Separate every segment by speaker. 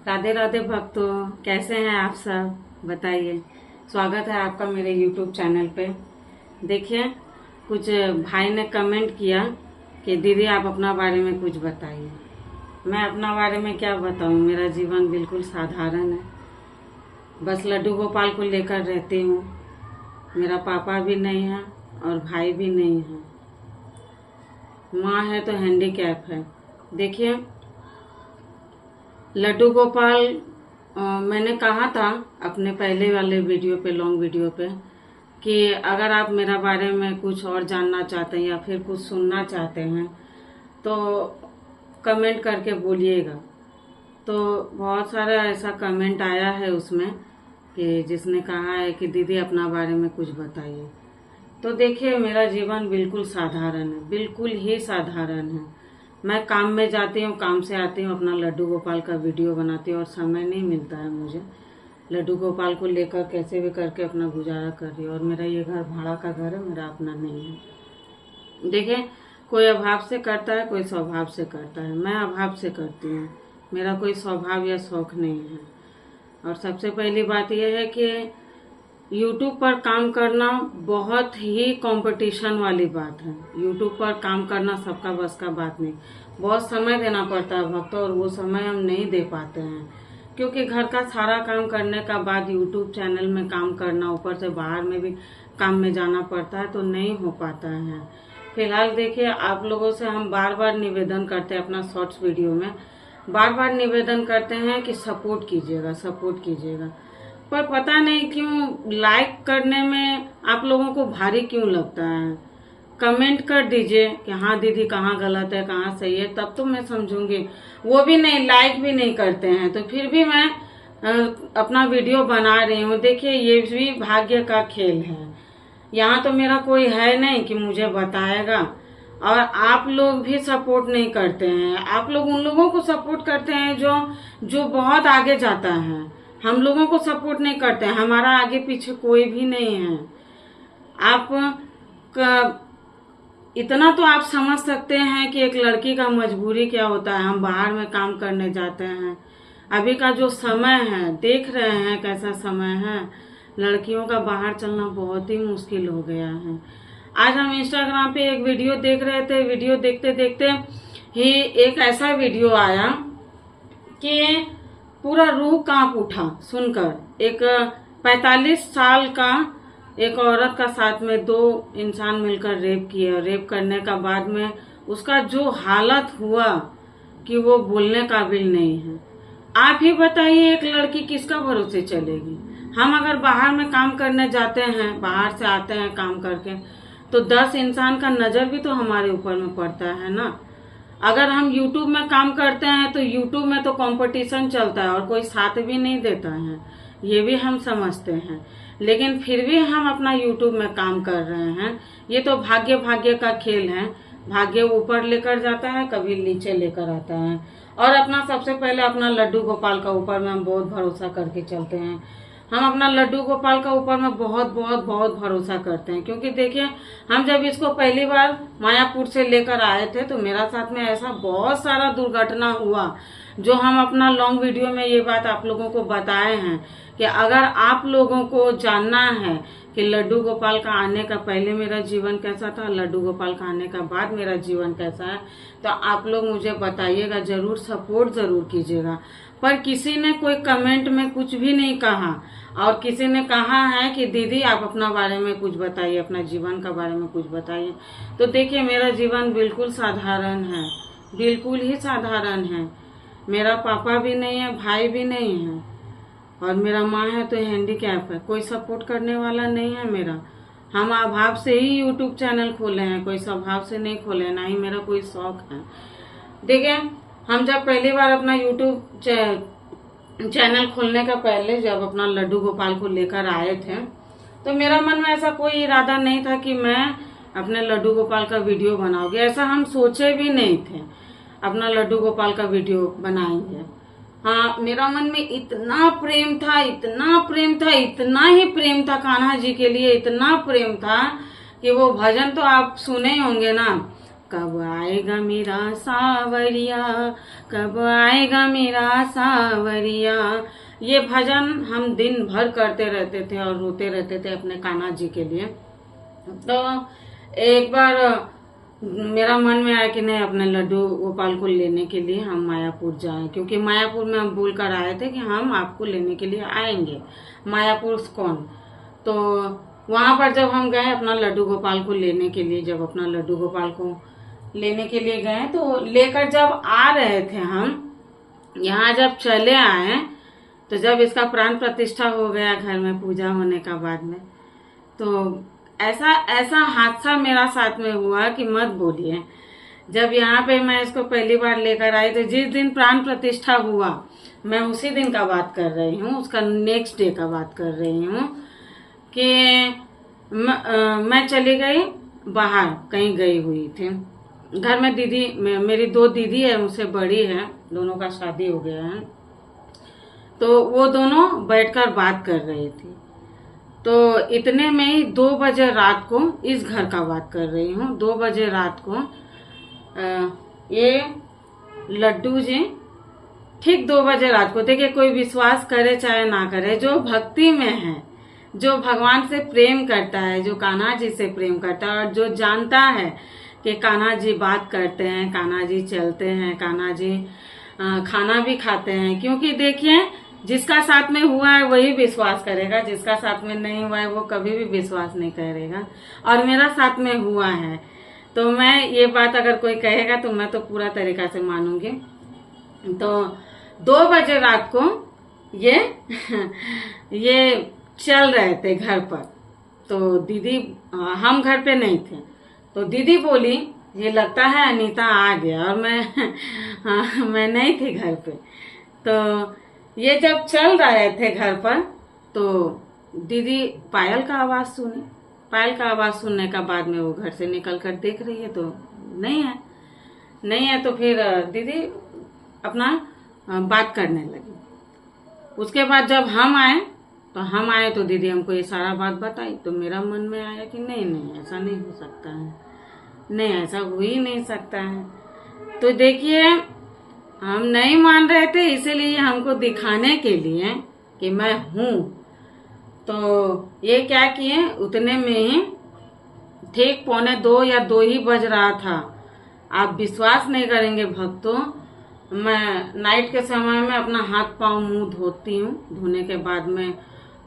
Speaker 1: राधे राधे भक्तों, कैसे हैं आप सब? बताइए। स्वागत है आपका मेरे YouTube चैनल पे। देखिए, कुछ भाई ने कमेंट किया कि दीदी आप अपना बारे में कुछ बताइए। मैं अपना बारे में क्या बताऊं, मेरा जीवन बिल्कुल साधारण है। बस लड्डू गोपाल को लेकर रहती हूँ। मेरा पापा भी नहीं है और भाई भी नहीं है। माँ है तो हैंडीकैप है। देखिए, लड्डू गोपाल मैंने कहा था अपने पहले वाले वीडियो पे, लॉन्ग वीडियो पे, कि अगर आप मेरा बारे में कुछ और जानना चाहते हैं या फिर कुछ सुनना चाहते हैं तो कमेंट करके बोलिएगा। तो बहुत सारा ऐसा कमेंट आया है उसमें कि जिसने कहा है कि दीदी अपना बारे में कुछ बताइए। तो देखिए, मेरा जीवन बिल्कुल साधारण है, बिल्कुल ही साधारण है। मैं काम में जाती हूँ, काम से आती हूँ, अपना लड्डू गोपाल का वीडियो बनाती हूँ और समय नहीं मिलता है मुझे। लड्डू गोपाल को लेकर कैसे भी करके अपना गुजारा कर रही हूँ। और मेरा ये घर भाड़ा का घर है, मेरा अपना नहीं है। देखिए, कोई अभाव से करता है, कोई स्वभाव से करता है। मैं अभाव से करती हूँ, मेरा कोई स्वभाव या शौक नहीं है। और सबसे पहली बात यह है कि YouTube पर काम करना बहुत ही कंपटीशन वाली बात है। YouTube पर काम करना सबका बस का बात नहीं। बहुत समय देना पड़ता है भक्तों, और वो समय हम नहीं दे पाते हैं क्योंकि घर का सारा काम करने का बाद YouTube चैनल में काम करना, ऊपर से बाहर में भी काम में जाना पड़ता है, तो नहीं हो पाता है। फिलहाल देखिए, आप लोगों से हम बार बार निवेदन करते हैं, अपना शॉर्ट्स वीडियो में बार बार निवेदन करते हैं कि सपोर्ट कीजिएगा, सपोर्ट कीजिएगा। पर पता नहीं क्यों लाइक करने में आप लोगों को भारी क्यों लगता है। कमेंट कर दीजिए कि हाँ दीदी कहाँ गलत है, कहाँ सही है, तब तो मैं समझूंगी। वो भी नहीं, लाइक भी नहीं करते हैं, तो फिर भी मैं अपना वीडियो बना रही हूँ। देखिए, ये भी भाग्य का खेल है। यहाँ तो मेरा कोई है नहीं कि मुझे बताएगा, और आप लोग भी सपोर्ट नहीं करते हैं। आप लोग उन लोगों को सपोर्ट करते हैं जो बहुत आगे जाता है। हम लोगों को सपोर्ट नहीं करते हैं। हमारा आगे पीछे कोई भी नहीं है। इतना तो आप समझ सकते हैं कि एक लड़की का मजबूरी क्या होता है। हम बाहर में काम करने जाते हैं। अभी का जो समय है, देख रहे हैं कैसा समय है। लड़कियों का बाहर चलना बहुत ही मुश्किल हो गया है। आज हम इंस्टाग्राम पे एक वीडियो देख रहे थे। वीडियो देखते देखते ही एक ऐसा वीडियो आया कि पूरा रूह कांप उठा सुनकर। एक 45 साल का एक औरत का साथ में दो इंसान मिलकर रेप किए। रेप करने का बाद में उसका जो हालत हुआ कि वो बोलने काबिल नहीं है। आप ही बताइए, एक लड़की किसका भरोसे चलेगी। हम अगर बाहर में काम करने जाते हैं, बाहर से आते हैं काम करके, तो 10 इंसान का नजर भी तो हमारे ऊपर में पड़ता है ना। अगर हम YouTube में काम करते हैं तो YouTube में तो कंपटीशन चलता है और कोई साथ भी नहीं देता है, ये भी हम समझते हैं। लेकिन फिर भी हम अपना YouTube में काम कर रहे हैं। ये तो भाग्य का खेल है। भाग्य ऊपर लेकर जाता है, कभी नीचे लेकर आता है। और अपना सबसे पहले अपना लड्डू गोपाल का ऊपर में हम बहुत भरोसा करके चलते हैं। हम अपना लड्डू गोपाल का ऊपर में बहुत बहुत बहुत भरोसा करते हैं। क्योंकि देखिए, हम जब इसको पहली बार मायापुर से लेकर आए थे तो मेरा साथ में ऐसा बहुत सारा दुर्घटना हुआ, जो हम अपना लॉन्ग वीडियो में ये बात आप लोगों को बताए हैं कि अगर आप लोगों को जानना है कि लड्डू गोपाल का आने का पहले मेरा जीवन कैसा था, लड्डू गोपाल का आने का बाद मेरा जीवन कैसा है, तो आप लोग मुझे बताइएगा, जरूर सपोर्ट जरूर कीजिएगा। पर किसी ने कोई कमेंट में कुछ भी नहीं कहा, और किसी ने कहा है कि दीदी आप अपना बारे में कुछ बताइए, अपना जीवन का बारे में कुछ बताइए। तो देखिए, मेरा जीवन बिल्कुल साधारण है, बिल्कुल ही साधारण है। मेरा पापा भी नहीं है, भाई भी नहीं है, और मेरा माँ है तो हैंडीकैप है। कोई सपोर्ट करने वाला नहीं है मेरा। हम अभाव से ही YouTube चैनल खोले हैं, कोई स्वभाव से नहीं खोले, ना ही मेरा कोई शौक है। देखिए, हम जब पहली बार अपना YouTube चैनल खोलने का पहले जब अपना लड्डू गोपाल को लेकर आए थे, तो मेरा मन में ऐसा कोई इरादा नहीं था कि मैं अपने लड्डू गोपाल का वीडियो बनाऊंगी। ऐसा हम सोचे भी नहीं थे अपना लड्डू गोपाल का वीडियो बनाएंगे। हाँ, मेरा मन में इतना प्रेम था, इतना प्रेम था, इतना ही प्रेम था कान्हा जी के लिए, इतना प्रेम था कि वो भजन तो आप सुने ही होंगे ना, कब आएगा मेरा सावरिया, कब आएगा मेरा सावरिया। ये भजन हम दिन भर करते रहते थे और रोते रहते थे अपने कान्हा जी के लिए। तो एक बार मेरा मन में आया कि नहीं, अपने लड्डू गोपाल को लेने के लिए हम मायापुर जाएं, क्योंकि मायापुर में हम बोल कर आए थे कि हम आपको लेने के लिए आएंगे। मायापुर कौन, तो वहां पर जब हम गए अपना लड्डू गोपाल को लेने के लिए, जब अपना लड्डू गोपाल को लेने के लिए गए, तो लेकर जब आ रहे थे हम यहाँ, जब चले आए, तो जब इसका प्राण प्रतिष्ठा हो गया घर में पूजा होने का बाद में, तो ऐसा हादसा मेरा साथ में हुआ कि मत बोलिए। जब यहाँ पे मैं इसको पहली बार लेकर आई, तो जिस दिन प्राण प्रतिष्ठा हुआ, मैं उसी दिन का बात कर रही हूँ, उसका नेक्स्ट डे का बात कर रही हूँ कि मैं चली गई बाहर, कहीं गई हुई थी। घर में दीदी, मेरी 2 दीदी है, मुझसे बड़ी है, दोनों का शादी हो गया है। तो वो दोनों बैठकर बात कर रही थी। तो इतने में ही 2 बजे रात को, इस घर का बात कर रही हूँ, 2 बजे रात को ये लड्डू जी, ठीक 2 बजे रात को, देखिए कोई विश्वास करे चाहे ना करे, जो भक्ति में है, जो भगवान से प्रेम करता है, जो कान्हा जी से प्रेम करता है, और जो जानता है कि कान्हा जी बात करते हैं, कान्हा जी चलते हैं, कान्हा जी खाना भी खाते हैं, क्योंकि देखिए जिसका साथ में हुआ है वही विश्वास करेगा, जिसका साथ में नहीं हुआ है वो कभी भी विश्वास नहीं करेगा। और मेरा साथ में हुआ है, तो मैं ये बात अगर कोई कहेगा तो मैं तो पूरा तरीका से मानूंगी। तो 2 बजे रात को ये चल रहे थे घर पर। तो दीदी, हम घर पे नहीं थे, तो दीदी बोली ये लगता है अनीता आ गया, और मैं नहीं थी घर पे। तो ये जब चल रहे थे घर पर, तो दीदी पायल का आवाज सुनी। पायल का आवाज सुनने का बाद में वो घर से निकल कर देख रही है, तो नहीं है। तो फिर दीदी अपना बात करने लगी। उसके बाद जब हम आए तो दीदी हमको ये सारा बात बताई। तो मेरा मन में आया कि नहीं, ऐसा नहीं हो सकता है, नहीं ऐसा हो ही नहीं सकता है। तो देखिए हम नहीं मान रहे थे, इसीलिए हमको दिखाने के लिए कि मैं हूँ। तो ये क्या किए, उतने में ही ठीक 1:45 या 2 ही बज रहा था। आप विश्वास नहीं करेंगे भक्तों, मैं नाइट के समय में अपना हाथ पांव मुंह धोती हूँ। धोने के बाद में,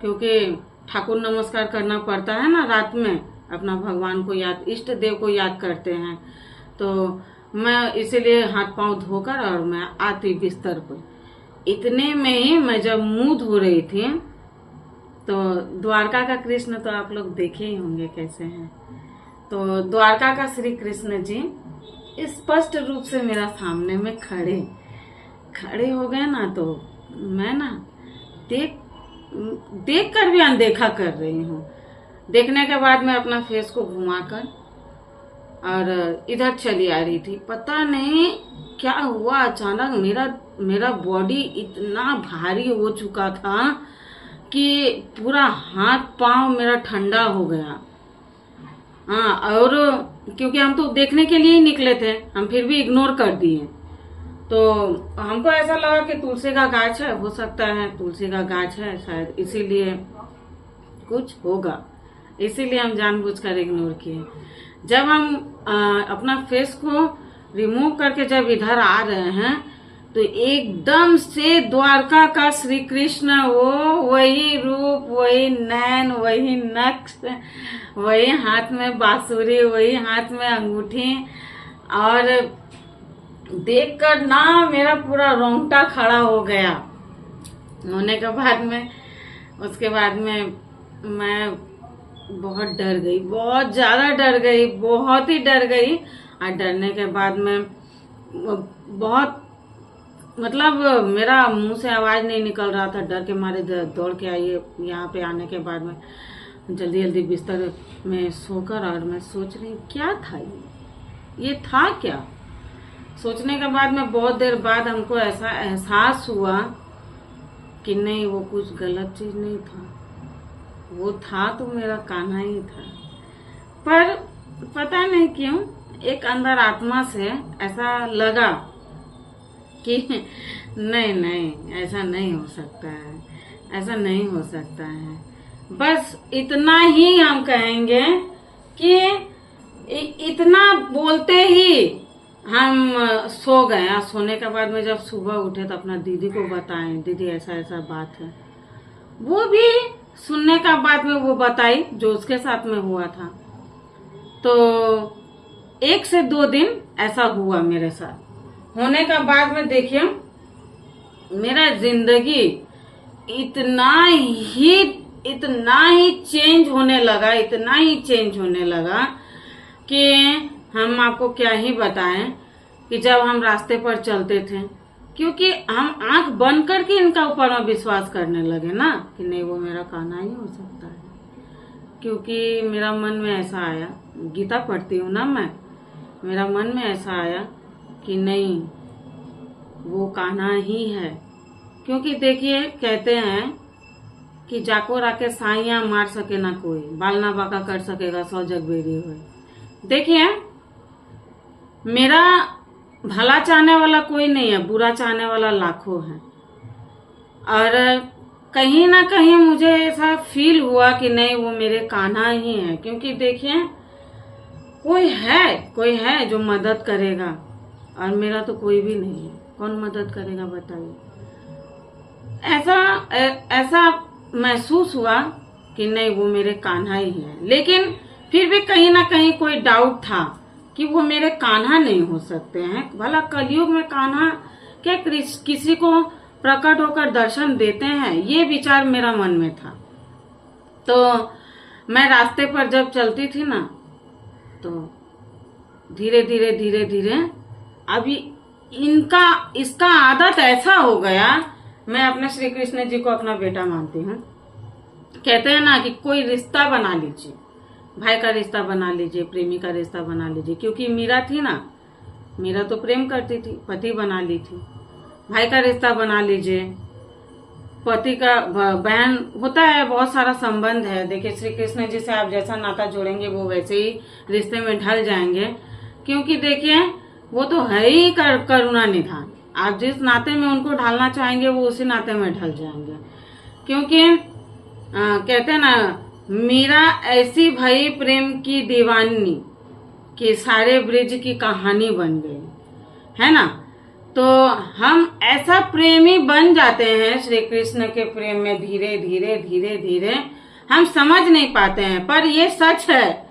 Speaker 1: क्योंकि ठाकुर नमस्कार करना पड़ता है ना रात में, अपना भगवान को याद, इष्ट देव को याद करते हैं, तो मैं इसीलिए हाथ पांव धोकर और मैं आती बिस्तर पर। इतने में ही मैं जब मुंह धो रही थी, तो द्वारका का कृष्ण तो आप लोग देखे ही होंगे कैसे हैं। तो द्वारका का श्री कृष्ण जी स्पष्ट रूप से मेरा सामने में खड़े हो गए ना। तो मैं ना देख कर भी अनदेखा कर रही हूँ। देखने के बाद मैं अपना फेस को घुमाकर और इधर चली आ रही थी। पता नहीं क्या हुआ, अचानक मेरा बॉडी इतना भारी हो चुका था कि पूरा हाथ पांव मेरा ठंडा हो गया। हाँ, और क्योंकि हम तो देखने के लिए ही निकले थे, हम फिर भी इग्नोर कर दिए। तो हमको ऐसा लगा कि तुलसी का गाछ है, हो सकता है तुलसी का गाछ है शायद, इसीलिए कुछ होगा, इसीलिए हम जानबूझकर इग्नोर किए। जब हम अपना फेस को रिमूव करके जब इधर आ रहे हैं, तो एकदम से द्वारका का श्री कृष्ण, वो वही रूप, वही नैन, वही नक्श, वही हाथ में बांसुरी, वही हाथ में अंगूठी, और देखकर ना मेरा पूरा रोंगटा खड़ा हो गया। होने के बाद में, उसके बाद में मैं बहुत डर गई, बहुत ज्यादा डर गई, बहुत ही डर गई। और डरने के बाद में बहुत, मतलब मेरा मुंह से आवाज नहीं निकल रहा था, डर के मारे दौड़ के आई। यहाँ पे आने के बाद में जल्दी जल्दी बिस्तर में सोकर, और मैं सोच रही क्या था ये था क्या। सोचने के बाद में बहुत देर बाद हमको ऐसा एहसास हुआ कि नहीं, वो कुछ गलत चीज नहीं था, वो था तो मेरा कान्हा ही था। पर पता नहीं क्यों एक अंदर आत्मा से ऐसा लगा कि नहीं नहीं, ऐसा नहीं हो सकता है, ऐसा नहीं हो सकता है। बस इतना ही हम कहेंगे कि इतना बोलते ही हम सो गए। और सोने के बाद में जब सुबह उठे तो अपना दीदी को बताएं, दीदी ऐसा ऐसा बात है। वो भी सुनने का बाद में वो बताई जो उसके साथ में हुआ था। तो 1 से 2 दिन ऐसा हुआ मेरे साथ। होने का बाद में देखिए मेरा जिंदगी इतना ही चेंज होने लगा, इतना ही चेंज होने लगा कि हम आपको क्या ही बताएं। कि जब हम रास्ते पर चलते थे, क्योंकि हम आंख बंद करके इनका ऊपर में विश्वास करने लगे ना कि नहीं वो मेरा कान्हा ही हो सकता है। क्योंकि मेरा मन में ऐसा आया, गीता पढ़ती हूँ ना मैं, मेरा मन में ऐसा आया कि नहीं वो कान्हा ही है। क्योंकि देखिए कहते हैं कि जाको राके साइया मार सके ना कोई, बाल ना बाका कर सकेगा 100 जग बेरी हुए। देखिए मेरा भला चाहने वाला कोई नहीं है, बुरा चाहने वाला लाखों है। और कहीं ना कहीं मुझे ऐसा फील हुआ कि नहीं वो मेरे कान्हा ही है। क्योंकि देखिए कोई है जो मदद करेगा, और मेरा तो कोई भी नहीं है। कौन मदद करेगा बताइए। ऐसा महसूस हुआ कि नहीं वो मेरे कान्हा ही है। लेकिन फिर भी कहीं ना कहीं कोई डाउट था कि वो मेरे कान्हा नहीं हो सकते हैं। भला कलयुग में कान्हा क्या किसी को प्रकट होकर दर्शन देते हैं, ये विचार मेरा मन में था। तो मैं रास्ते पर जब चलती थी ना, तो धीरे धीरे अभी इसका आदत ऐसा हो गया। मैं अपने श्री कृष्ण जी को अपना बेटा मानती हूँ। कहते हैं ना कि कोई रिश्ता बना लीजिए, भाई का रिश्ता बना लीजिए, प्रेमी का रिश्ता बना लीजिए। क्योंकि मीरा थी ना, मीरा तो प्रेम करती थी, पति बना ली थी। भाई का रिश्ता बना लीजिए, पति का बहन होता है, बहुत सारा संबंध है। देखिए श्री कृष्ण जी से आप जैसा नाता जोड़ेंगे वो वैसे ही रिश्ते में ढल जाएंगे। क्योंकि देखिए वो तो है ही करुणा निधान। आप जिस नाते में उनको ढालना चाहेंगे वो उसी नाते में ढल जाएंगे। क्योंकि कहते हैं ना, मीरा ऐसी भई प्रेम की दीवानी कि सारे ब्रिज की कहानी बन गई, है ना। तो हम ऐसा प्रेमी बन जाते हैं श्री कृष्ण के प्रेम में, धीरे धीरे हम समझ नहीं पाते हैं। पर ये सच है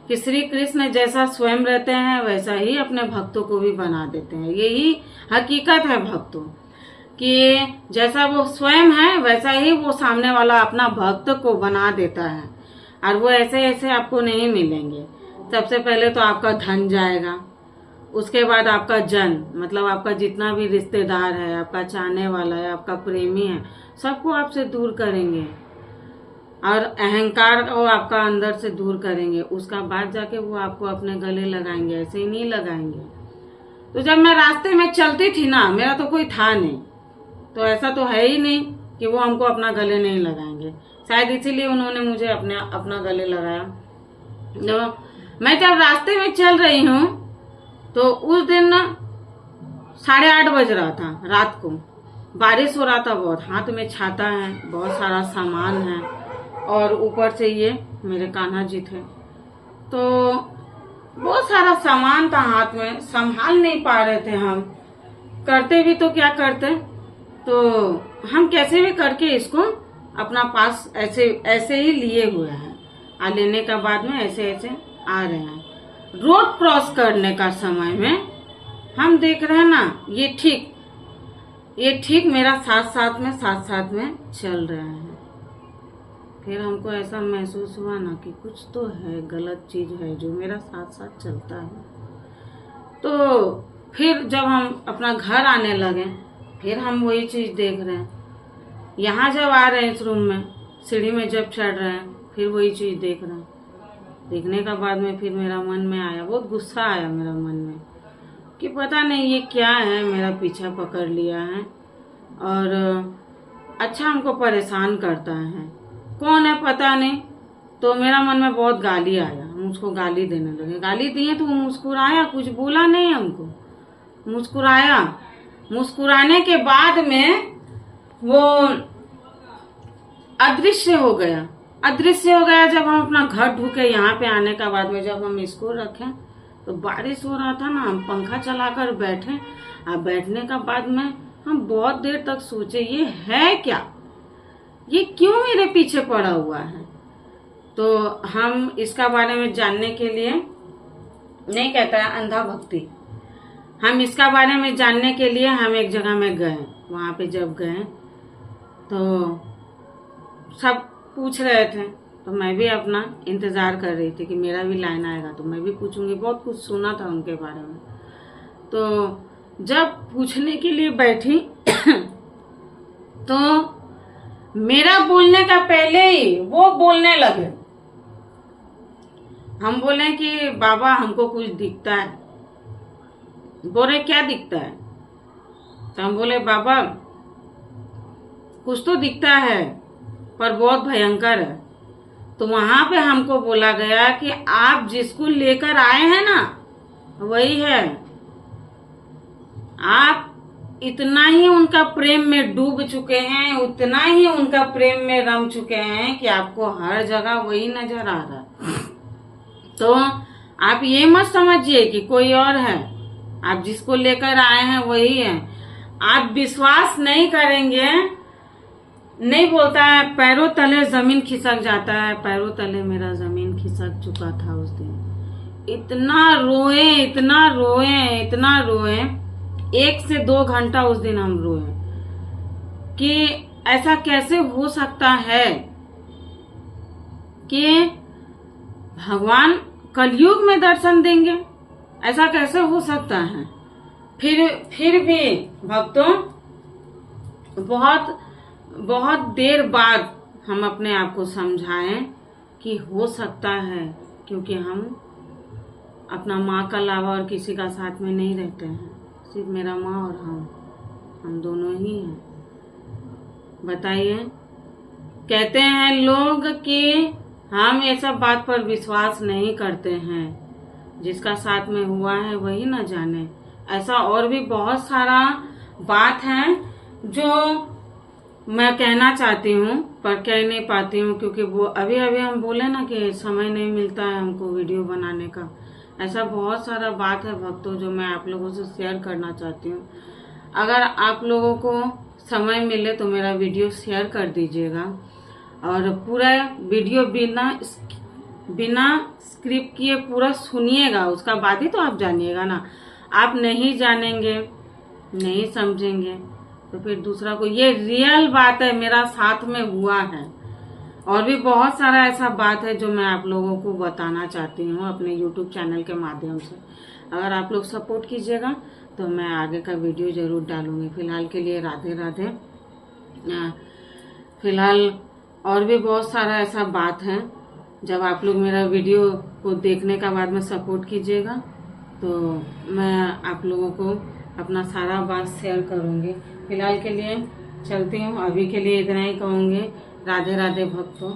Speaker 1: कि श्री कृष्ण जैसा स्वयं रहते हैं वैसा ही अपने भक्तों को भी बना देते हैं। यही हकीकत है भक्तों कि जैसा वो स्वयं है वैसा ही वो सामने वाला अपना भक्त को बना देता है। और वो ऐसे आपको नहीं मिलेंगे। सबसे पहले तो आपका धन जाएगा, उसके बाद आपका जन, मतलब आपका जितना भी रिश्तेदार है, आपका चाहने वाला है, आपका प्रेमी है, सबको आपसे दूर करेंगे। और अहंकार को आपका अंदर से दूर करेंगे। उसका बाद जाके वो आपको अपने गले लगाएंगे, ऐसे ही नहीं लगाएंगे। तो जब मैं रास्ते में चलती थी ना, मेरा तो कोई था नहीं, तो ऐसा तो है ही नहीं कि वो हमको अपना गले नहीं लगाएंगे। शायद इसीलिए उन्होंने मुझे अपना गले लगाया। तो मैं जब रास्ते में चल रही हूँ तो उस दिन ना 8:30 बज रहा था रात को, बारिश हो रहा था बहुत, हाथ में छाता है, बहुत सारा सामान है, और ऊपर से ये मेरे कान्हा जी थे। तो बहुत सारा सामान था हाथ में, संभाल नहीं पा रहे थे हम। करते भी तो क्या करते, तो हम कैसे भी करके इसको अपना पास ऐसे ही लिए हुए हैं। लेने का बाद में ऐसे आ रहे हैं। रोड क्रॉस करने का समय में हम देख रहे हैं ना, ये ठीक मेरा साथ साथ में चल रहे हैं। फिर हमको ऐसा महसूस हुआ ना कि कुछ तो है, गलत चीज है जो मेरा साथ चलता है। तो फिर जब हम अपना घर आने लगे, फिर हम वही चीज देख रहे हैं। यहाँ जब आ रहे हैं इस रूम में, सीढ़ी में जब चढ़ रहे हैं, फिर वही चीज देख रहे हैं। देखने का बाद में फिर मेरा मन में आया, बहुत गुस्सा आया मेरा मन में कि पता नहीं ये क्या है, मेरा पीछा पकड़ लिया है और अच्छा हमको परेशान करता है। कौन है पता नहीं। तो मेरा मन में बहुत गाली आया, मुंह उसको गाली देने लगे। गाली दिए तो वो मुस्कुराया, कुछ बोला नहीं हमको, मुस्कुराया। मुस्कुराने के बाद में वो अदृश्य हो गया। अदृश्य हो गया जब हम अपना घर ढूके। यहाँ पे आने के बाद में जब हम इसको रखे तो बारिश हो रहा था ना, हम पंखा चलाकर बैठे। अब बैठने का बाद में हम बहुत देर तक सोचे ये है क्या, ये क्यों मेरे पीछे पड़ा हुआ है। तो हम इसका बारे में जानने के लिए, नहीं कहता है अंधा भक्ति, हम इसका बारे में जानने के लिए हम एक जगह में गए। वहां पे जब गए तो सब पूछ रहे थे, तो मैं भी अपना इंतजार कर रही थी कि मेरा भी लाइन आएगा तो मैं भी पूछूंगी। बहुत कुछ सुना था उनके बारे में। तो जब पूछने के लिए बैठी तो मेरा बोलने का पहले ही वो बोलने लगे। हम बोले कि बाबा हमको कुछ दिखता है। बोले क्या दिखता है? तो हम बोले बाबा कुछ तो दिखता है पर बहुत भयंकर है। तो वहां पे हमको बोला गया कि आप जिसको लेकर आए हैं ना वही है। आप इतना ही उनका प्रेम में डूब चुके हैं, उतना ही उनका प्रेम में रम चुके हैं कि आपको हर जगह वही नजर आ रहा है। तो आप ये मत समझिए कि कोई और है, आप जिसको लेकर आए हैं वही है। आप विश्वास नहीं करेंगे, नहीं बोलता है पैरों तले जमीन खिसक जाता है। पैरों तले मेरा जमीन खिसक चुका था उस दिन। इतना रोए, इतना रोए, इतना रोए, 1 से 2 घंटा उस दिन हम रोए कि ऐसा कैसे हो सकता है कि भगवान कलयुग में दर्शन देंगे, ऐसा कैसे हो सकता है। फिर भी भक्तों बहुत देर बाद हम अपने आप को समझाएं कि हो सकता है, क्योंकि हम अपना माँ का अलावा और किसी का साथ में नहीं रहते हैं। सिर्फ मेरा माँ और हम दोनों ही हैं। बताइए, कहते हैं लोग कि हम ये सब बात पर विश्वास नहीं करते हैं, जिसका साथ में हुआ है वही न जाने। ऐसा और भी बहुत सारा बात है जो मैं कहना चाहती हूँ पर कह नहीं पाती हूँ, क्योंकि वो अभी हम बोले ना कि समय नहीं मिलता है हमको वीडियो बनाने का। ऐसा बहुत सारा बात है भक्तों जो मैं आप लोगों से शेयर करना चाहती हूँ। अगर आप लोगों को समय मिले तो मेरा वीडियो शेयर कर दीजिएगा और पूरा वीडियो बिना स्क्रिप्ट किए पूरा सुनिएगा, उसका बाद ही तो आप जानिएगा ना। आप नहीं जानेंगे, नहीं समझेंगे तो फिर दूसरा को, ये रियल बात है, मेरा साथ में हुआ है। और भी बहुत सारा ऐसा बात है जो मैं आप लोगों को बताना चाहती हूँ अपने YouTube चैनल के माध्यम से। अगर आप लोग सपोर्ट कीजिएगा तो मैं आगे का वीडियो जरूर डालूंगी। फिलहाल के लिए राधे राधे। फिलहाल और भी बहुत सारा ऐसा बात है, जब आप लोग मेरा वीडियो को देखने का बाद में सपोर्ट कीजिएगा तो मैं आप लोगों को अपना सारा बात शेयर करूंगी। फिलहाल के लिए चलती हूँ, अभी के लिए इतना ही कहूँगी। राधे राधे भक्तों।